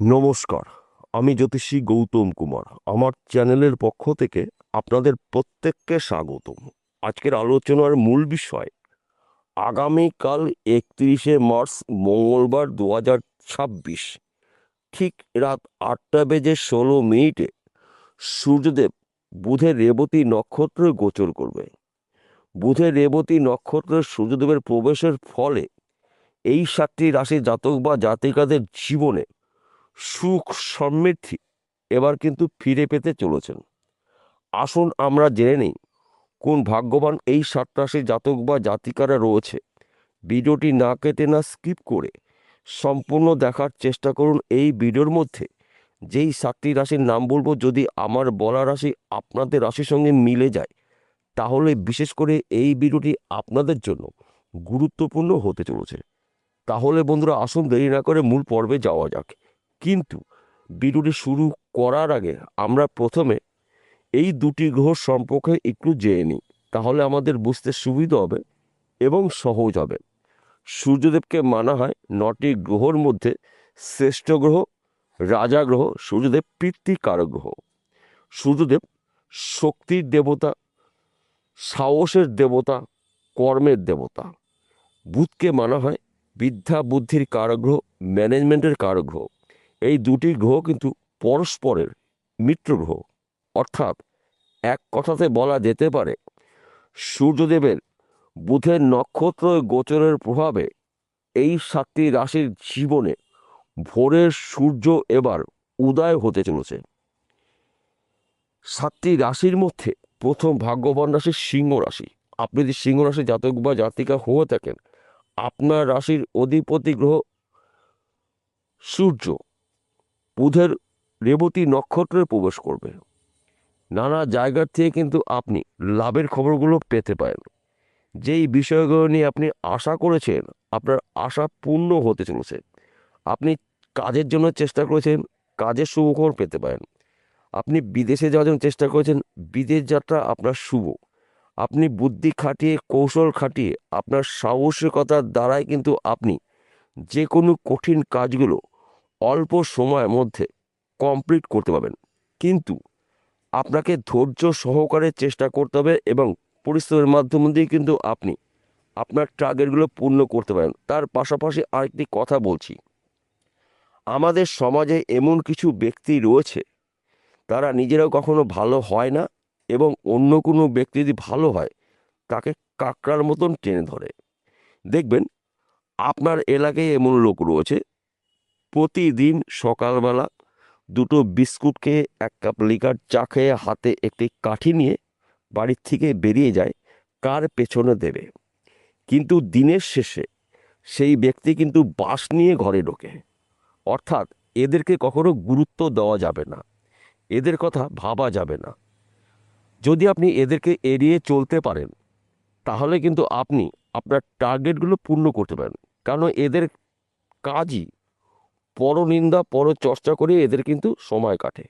নমস্কার, আমি জ্যোতিষী গৌতম কুমার। আমার চ্যানেলের পক্ষ থেকে আপনাদের প্রত্যেককে স্বাগতম। আজকের আলোচনার মূল বিষয় আগামীকাল 31শে মার্চ মঙ্গলবার 2026 ঠিক রাত 8:16 সূর্যদেব বুধের রেবতী নক্ষত্রে গোচর করবে। বুধের রেবতী নক্ষত্রে সূর্যদেবের প্রবেশের ফলে এই 7টি রাশির জাতক বা জাতিকাদের জীবনে সুখ সমৃদ্ধি এবার কিন্তু ফিরে পেতে চলেছেন। আসুন আমরা জেনে নিই কোন ভাগ্যবান এই 7 রাশির জাতক বা জাতিকারা রয়েছে। ভিডিওটি না কেটে না স্কিপ করে সম্পূর্ণ দেখার চেষ্টা করুন। এই ভিডিওর মধ্যে যেই 7টি রাশির নাম বলবো, যদি আমার বলা রাশি আপনাদের রাশির সঙ্গে মিলে যায় তাহলে বিশেষ করে এই ভিডিওটি আপনাদের জন্য গুরুত্বপূর্ণ হতে চলেছে। তাহলে বন্ধুরা আসুন দেরি না করে মূল পর্বে যাওয়া যাক। কিন্তু ভিডিওটি শুরু করার আগে আমরা প্রথমে এই দুটি গ্রহ সম্পর্কে একটু জেনে নিই, তাহলে আমাদের বুঝতে সুবিধা হবে এবং সহজ হবে। সূর্যদেবকে মানা হয় 9টি গ্রহর মধ্যে শ্রেষ্ঠ গ্রহ, রাজা গ্রহ। সূর্যদেব পিতৃকারক গ্রহ। সূর্যদেব শক্তির দেবতা, সাহসের দেবতা, কর্মের দেবতা। বুধকে মানা হয় বিদ্যা বুদ্ধির কারক গ্রহ, ম্যানেজমেন্টের কারক গ্রহ। এই দুটি গ্রহ কিন্তু পরস্পরের মিত্র গ্রহ, অর্থাৎ এক কথাতে বলা যেতে পারে সূর্যদেবের বুধের নক্ষত্র গোচরের প্রভাবে এই 7টি রাশির জীবনে ভোরের সূর্য এবার উদয় হতে চলেছে। 7টি রাশির মধ্যে প্রথম ভাগ্যবান রাশি সিংহ রাশি। আপনি যদি সিংহ রাশি জাতক বা জাতিকা হয়ে থাকেন, আপনার রাশির অধিপতি গ্রহ সূর্য বুধের রেবতী নক্ষত্রে প্রবেশ করবে। নানা জায়গার থেকে কিন্তু আপনি লাভের খবরগুলো পেতে পারেন। যেই বিষয়গুলো নিয়ে আপনি আশা করেছেন, আপনার আশা পূর্ণ হতে চলেছে। আপনি কাজের জন্য চেষ্টা করেছেন, কাজের শুভখবর পেতে পারেন। আপনি বিদেশে যাওয়ার জন্য চেষ্টা করেছেন, বিদেশ যাত্রা আপনার শুভ। আপনি বুদ্ধি খাটিয়ে, কৌশল খাটিয়ে, আপনার সাহসিকতার দ্বারাই কিন্তু আপনি যে কোনো কঠিন কাজগুলো অল্প সময়ের মধ্যে কমপ্লিট করতে পারবেন। কিন্তু আপনাকে ধৈর্য সহকারে চেষ্টা করতে হবে এবং পরিশ্রমের মাধ্যম দিয়ে কিন্তু আপনি আপনার টার্গেটগুলো পূর্ণ করতে পারেন। তার পাশাপাশি আরেকটি কথা বলছি, আমাদের সমাজে এমন কিছু ব্যক্তি রয়েছে, তারা নিজেরাও কখনো ভালো হয় না এবং অন্য কোনো ব্যক্তি যদি ভালো হয় তাকে কাকড়ার মতন টেনে ধরে। দেখবেন আপনার এলাকায় এমন লোক রয়েছে, প্রতিদিন সকালবেলা দুটো বিস্কুট খেয়ে, 1 কাপ লিকার চা খেয়ে, হাতে একটি কাঠি নিয়ে বাড়ির থেকে বেরিয়ে যায় কার পেছনে দেবে। কিন্তু দিনের শেষে সেই ব্যক্তি কিন্তু বাঁশ নিয়ে ঘরে ঢোকে। অর্থাৎ এদেরকে কখনো গুরুত্ব দেওয়া যাবে না, এদের কথা ভাবা যাবে না। যদি আপনি এদেরকে এড়িয়ে চলতে পারেন তাহলে কিন্তু আপনি আপনার টার্গেটগুলো পূর্ণ করতে পারেন। কারণ এদের কাজই পরনিন্দা পরচর্চা করে এদের কিন্তু সময় কাটে।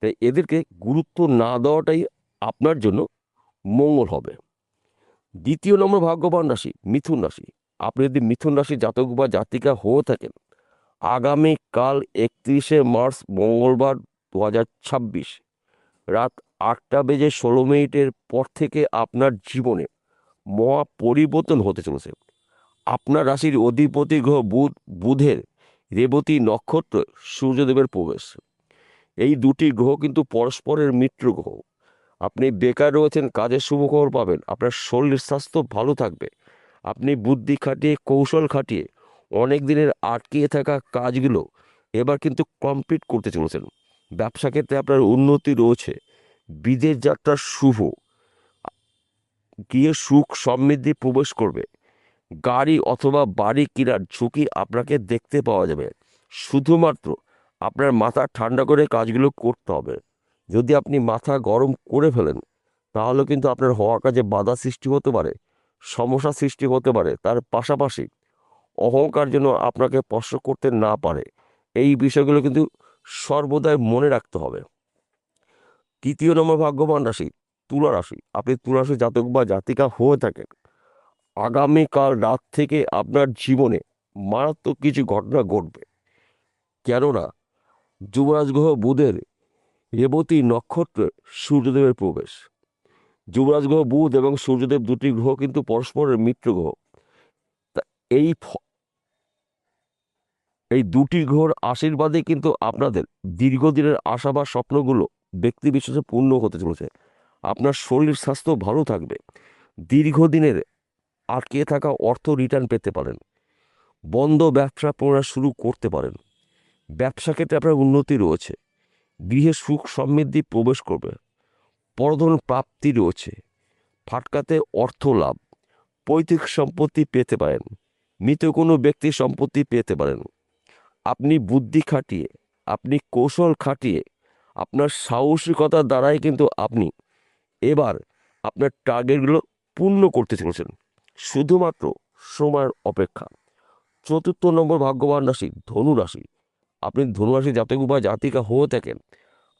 তাই এদেরকে গুরুত্ব না দেওয়াটাই আপনার জন্য মঙ্গল হবে। দ্বিতীয় নম্বর ভাগ্যবান রাশি মিথুন রাশি। আপনি যদি মিথুন রাশি জাতক বা জাতিকা হয়ে থাকেন, আগামীকাল 31শে মার্চ মঙ্গলবার 2026 রাত 8:16 পর থেকে আপনার জীবনে মহা পরিবর্তন হতে চলেছে। আপনার রাশির অধিপতি গ্রহ বুধের রেবতী নক্ষত্র সূর্যদেবের প্রবেশ। এই দুটি গ্রহ কিন্তু পরস্পরের মিত্র গ্রহ। আপনি বেকার রয়েছেন, কাজের শুভখবর পাবেন, আপনার শরীর স্বাস্থ্য ভালো থাকবে। আপনি বুদ্ধি খাটিয়ে, কৌশল খাটিয়ে অনেক দিনের আটকিয়ে থাকা কাজগুলো এবার কিন্তু কমপ্লিট করতে চলেছেন। ব্যবসা ক্ষেত্রে আপনার উন্নতি রয়েছে। বিদেশ যাত্রা শুভ, গিয়ে সুখ সমৃদ্ধি প্রবেশ করবে। গাড়ি অথবা বাড়ি কেনার ঝুঁকি আপনাকে দেখতে পাওয়া যাবে। শুধুমাত্র আপনার মাথা ঠান্ডা করে কাজগুলো করতে হবে। যদি আপনি মাথা গরম করে ফেলেন তাহলে কিন্তু আপনার হওয়া কাজে বাধা সৃষ্টি হতে পারে, সমস্যা সৃষ্টি হতে পারে। তার পাশাপাশি অহংকার যেন আপনাকে স্পর্শ করতে না পারে, এই বিষয়গুলো কিন্তু সর্বদাই মনে রাখতে হবে। তৃতীয় নম্বর ভাগ্যবান রাশি তুলা রাশি। আপনি তুলা রাশি জাতক বা জাতিকা হয়ে থাকেন, আগামীকাল রাত থেকে আপনার জীবনে মারাত্মক কিছু ঘটনা ঘটবে। কেননা যুবরাজ গ্রহ বুধের রেবতী নক্ষত্রে সূর্যদেবের প্রবেশ। যুবরাজ গ্রহ বুধ এবং সূর্যদেব দুটি গ্রহ কিন্তু পরস্পরের মিত্র গ্রহ। তা এই এই দুটি গ্রহর আশীর্বাদে কিন্তু আপনাদের দীর্ঘদিনের আশা বা স্বপ্নগুলো ব্যক্তি বিশেষে পূর্ণ হতে চলেছে। আপনার শরীর স্বাস্থ্য ভালো থাকবে। দীর্ঘদিনের আটকে থাকা অর্থ রিটার্ন পেতে পারেন। বন্ধ ব্যবসা পুনরায় শুরু করতে পারেন। ব্যবসা ক্ষেত্রে আপনার উন্নতি রয়েছে। গৃহে সুখ সমৃদ্ধি প্রবেশ করবে। পরধন প্রাপ্তি রয়েছে। ফাটকাতে অর্থ লাভ। পৈতৃক সম্পত্তি পেতে পারেন। মৃত কোনো ব্যক্তির সম্পত্তি পেতে পারেন। আপনি বুদ্ধি খাটিয়ে, আপনি কৌশল খাটিয়ে, আপনার সাহসিকতার দ্বারাই কিন্তু আপনি এবার আপনার টার্গেটগুলো পূর্ণ করতে চলেছেন। শুধুমাত্র সময়ের অপেক্ষা। চতুর্থ নম্বর ভাগ্যবান রাশি ধনু রাশি। আপনি ধনু রাশি জাতক বা জাতিকা হয়ে থাকেন।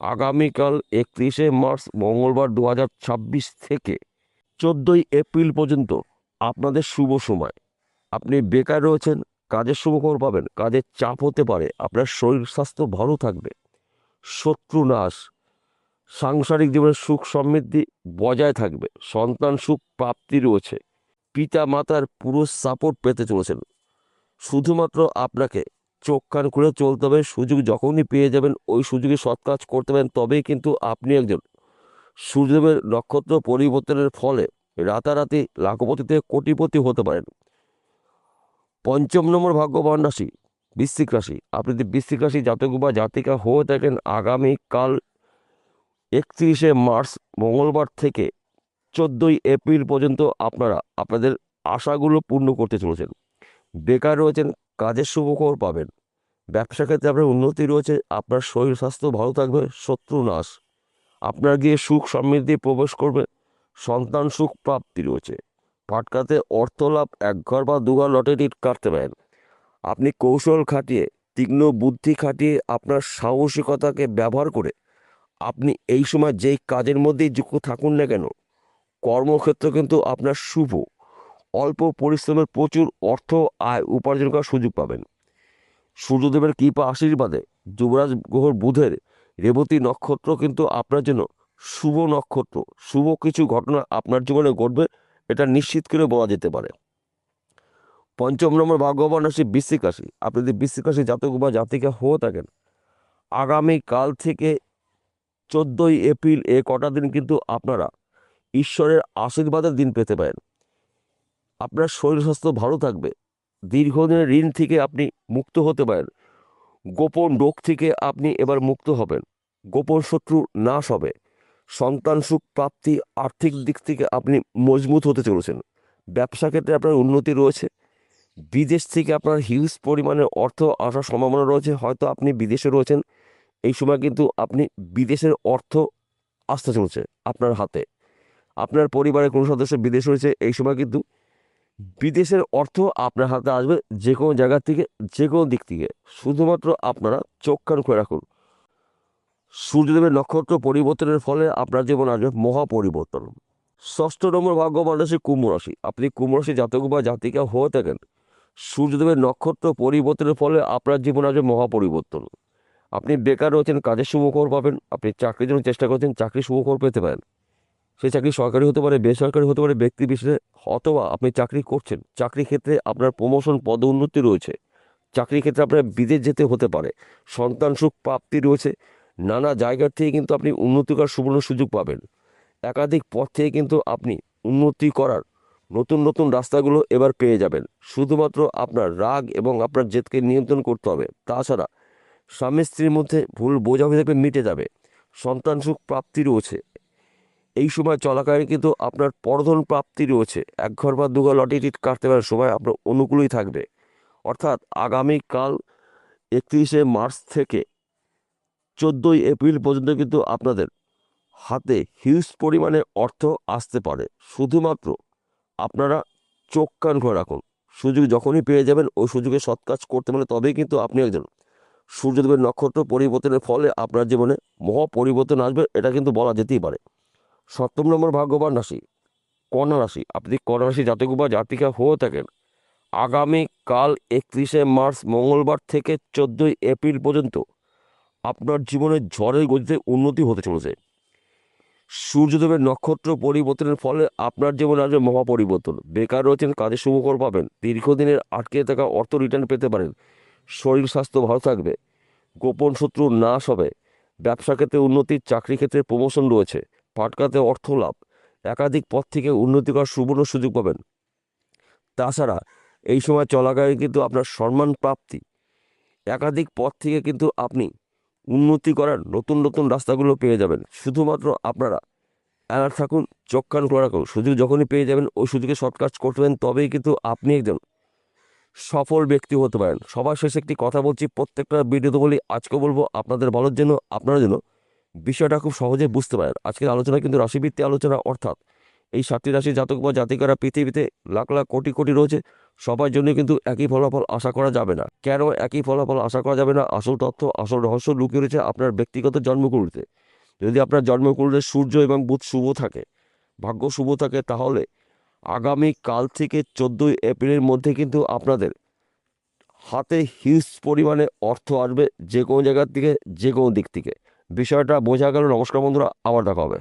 আগামীকাল 31শে মার্চ মঙ্গলবার 2026 থেকে 14ই এপ্রিল পর্যন্ত আপনাদের শুভ সময়। আপনি বেকার রয়েছেন, কাজের শুভখবর পাবেন। কাজের চাপ হতে পারে, আপনার শরীর স্বাস্থ্য ভালো থাকবে। শত্রু নাশ। সাংসারিক জীবনের সুখ সমৃদ্ধি বজায় থাকবে। সন্তান সুখ প্রাপ্তি রয়েছে। পিতা মাতার পুরো সাপোর্ট পেতে চলেছেন। শুধুমাত্র আপনাকে চোখ কান খুলে চলতে হবে। সুযোগ যখনই পেয়ে যাবেন ওই সুযোগে সৎ কাজ করতে পারেন, তবেই কিন্তু আপনি একজন সূর্যদেবের নক্ষত্র পরিবর্তনের ফলে রাতারাতি লাখপতি থেকে কোটিপতি হতে পারেন। পঞ্চম নম্বর ভাগ্যবান রাশি বৃশ্চিক রাশি। আপনি যদি বৃশ্চিক রাশি জাতক বা জাতিকা হয়ে থাকেন, আগামীকাল 31শে মার্চ মঙ্গলবার থেকে 14ই এপ্রিল পর্যন্ত আপনারা আপনাদের আশাগুলো পূর্ণ করতে চলেছেন। বেকার রয়েছেন, কাজের শুভখবর পাবেন। ব্যবসা ক্ষেত্রে আপনার উন্নতি রয়েছে। আপনার শরীর স্বাস্থ্য ভালো থাকবে। শত্রু নাশ। আপনার গিয়ে সুখ সমৃদ্ধি প্রবেশ করবে। সন্তান সুখ প্রাপ্তি রয়েছে। ফাটকাতে অর্থ লাভ। এক ঘর বা দুঘর লটারি কাটতে পারেন। আপনি কৌশল খাটিয়ে, তীক্ষ্ণ বুদ্ধি খাটিয়ে, আপনার সাহসিকতাকে ব্যবহার করে আপনি এই সময় যেই কাজের মধ্যেই যুক্ত থাকুন না কেন, কর্মক্ষেত্র কিন্তু আপনার শুভ। অল্প পরিশ্রমের প্রচুর অর্থ আয় উপার্জন করার সুযোগ পাবেন। সূর্যদেবের কৃপা আশীর্বাদে যুবরাজ গ্রহ বুধের রেবতী নক্ষত্র কিন্তু আপনার জন্য শুভ নক্ষত্র। শুভ কিছু ঘটনা আপনার জীবনে ঘটবে, এটা নিশ্চিত করে বলা যেতে পারে। পঞ্চম নম্বর ভাগ্যবান রাশি বৃশ্চিক রাশি। আপনি যদি বৃশ্চিক রাশি জাতক বা জাতিকা হয়ে থাকেন, আগামীকাল থেকে 14ই এপ্রিল এ কটা দিন কিন্তু আপনারা ঈশ্বরের আশীর্বাদের দিন পেতে পারেন। আপনার শরীর স্বাস্থ্য ভালো থাকবে। দীর্ঘদিনের ঋণ থেকে আপনি মুক্ত হতে পারেন। গোপন রোগ থেকে আপনি এবার মুক্ত হবেন। গোপন শত্রু নাশ হবে। সন্তান সুখ প্রাপ্তি। আর্থিক দিক থেকে আপনি মজবুত হতে চলেছেন। ব্যবসা ক্ষেত্রে আপনার উন্নতি রয়েছে। বিদেশ থেকে আপনার হিউজ পরিমাণে অর্থ আসার সম্ভাবনা রয়েছে। হয়তো আপনি বিদেশে রয়েছেন, এই সময় কিন্তু আপনি বিদেশের অর্থ আসতে চলছে আপনার হাতে। আপনার পরিবারের কোনো সদস্য বিদেশ রয়েছে, এই সময় কিন্তু বিদেশের অর্থ আপনার হাতে আসবে, যে কোনো জায়গা থেকে, যে কোনো দিক থেকে। শুধুমাত্র আপনারা চোখ কান খুলে রাখুন। সূর্যদেবের নক্ষত্র পরিবর্তনের ফলে আপনার জীবন আসবে মহা পরিবর্তন। ষষ্ঠ নম্বর ভাগ্যবান রাশি কুম্ভ রাশি। আপনি কুম্ভ রাশি জাতক বা জাতিকা হয়ে থাকেন, সূর্যদেবের নক্ষত্র পরিবর্তনের ফলে আপনার জীবন আসবে মহা পরিবর্তন। আপনি বেকার রয়েছেন, কাজের শুভখবর পাবেন। আপনি চাকরির জন্য চেষ্টা করছেন, চাকরির শুভখবর পেতে পারেন। সেই চাকরি সরকারি হতে পারে, বেসরকারি হতে পারে, ব্যক্তি বিশেষে। অথবা আপনি চাকরি করছেন, চাকরি ক্ষেত্রে আপনার প্রমোশন পদোন্নতি রয়েছে। চাকরি ক্ষেত্রে আপনার বিদেশ যেতে হতে পারে। সন্তান সুখ প্রাপ্তি রয়েছে। নানা জায়গার থেকে কিন্তু আপনি উন্নতি করার সুবর্ণ সুযোগ পাবেন। একাধিক পথ থেকে কিন্তু আপনি উন্নতি করার নতুন নতুন রাস্তাগুলো এবার পেয়ে যাবেন। শুধুমাত্র আপনার রাগ এবং আপনার জেদকে নিয়ন্ত্রণ করতে হবে। তাছাড়া স্বামী স্ত্রীর মধ্যে ভুল বোঝাবুঝি মিটে যাবে। সন্তান সুখ প্রাপ্তি রয়েছে। এই সময় চলাকালীন কিন্তু আপনার পরধন প্রাপ্তি রয়েছে। এক ঘর বা দুঘর লটারি কাটতে পারার সময় আপনার অনুকূলই থাকবে। অর্থাৎ আগামীকাল 31শে মার্চ থেকে 14ই এপ্রিল পর্যন্ত কিন্তু আপনাদের হাতে হিউজ পরিমাণে অর্থ আসতে পারে। শুধুমাত্র আপনারা চোখ কান করে রাখুন। সুযোগ যখনই পেয়ে যাবেন ওই সুযোগে সৎ কাজ করতে পারলে তবেই কিন্তু আপনি একজন সূর্যদেবের নক্ষত্র পরিবর্তনের ফলে আপনার জীবনে মহা পরিবর্তন আসবে, এটা কিন্তু বলা যেতেই পারে। সপ্তম নম্বর ভাগ্যবান রাশি কন্যা রাশি। আপনি কন্যা রাশি জাতক বা জাতিকা হয়ে থাকেন, আগামীকাল 31শে মার্চ মঙ্গলবার থেকে 14ই এপ্রিল পর্যন্ত আপনার জীবনে ঝড়ের গতিতে উন্নতি হতে চলেছে। সূর্যদেবের নক্ষত্র পরিবর্তনের ফলে আপনার জীবনে আসবে মহা পরিবর্তন। বেকার রয়েছেন, কাজে সুখবর পাবেন। দীর্ঘদিনের আটকে থাকা অর্থ রিটার্ন পেতে পারেন। শরীর স্বাস্থ্য ভালো থাকবে। গোপন শত্রু নাশ হবে। ব্যবসা ক্ষেত্রে উন্নতি, চাকরি ক্ষেত্রে প্রমোশন রয়েছে। পাটকাতে অর্থ লাভ। একাধিক পথ থেকে উন্নতি করার সুবর্ণ সুযোগ পাবেন। তাছাড়া এই সময় চলাকালীন কিন্তু আপনার সম্মান প্রাপ্তি, একাধিক পথ থেকে কিন্তু আপনি উন্নতি করার নতুন নতুন রাস্তাগুলো পেয়ে যাবেন। শুধুমাত্র আপনারা অ্যালার্ট থাকুন, চোখ কান খোলা রাখুন। সুযোগ যখনই পেয়ে যাবেন ওই সুযোগে শর্ট কাজ করবেন, তবেই কিন্তু আপনি একজন সফল ব্যক্তি হতে পারেন। সবার শেষে একটি কথা বলছি, প্রত্যেকটা ভিডিওতে বলি, আজকে বলবো আপনাদের ভালোর জন্য, আপনারা যেন বিষয়টা খুব সহজে বুঝতে পারেন। আজকের আলোচনা কিন্তু রাশিভিত্তিক আলোচনা, অর্থাৎ এই 7টি রাশি জাতক বা জাতিকারা পৃথিবীতে লাখ লাখ কোটি কোটি রয়েছে, সবার জন্য কিন্তু একই ফলাফল আশা করা যাবে না। কেন একই ফলাফল আশা করা যাবে না? আসল তথ্য, আসল রহস্য লুকিয়ে রয়েছে আপনার ব্যক্তিগত জন্মকুণ্ডলিতে। যদি আপনার জন্মকুণ্ডলে সূর্য এবং বুধ শুভ থাকে, ভাগ্য শুভ থাকে, তাহলে আগামী কাল থেকে 14ই এপ্রিলের মধ্যে কিন্তু আপনাদের হাতে হিউজ পরিমাণে অর্থ আসবে, যে কোনো জায়গার থেকে, যে কোনো দিক থেকে। বিষয়টা বোঝা গেল। নমস্কার বন্ধুরা, আবার দেখা হবে।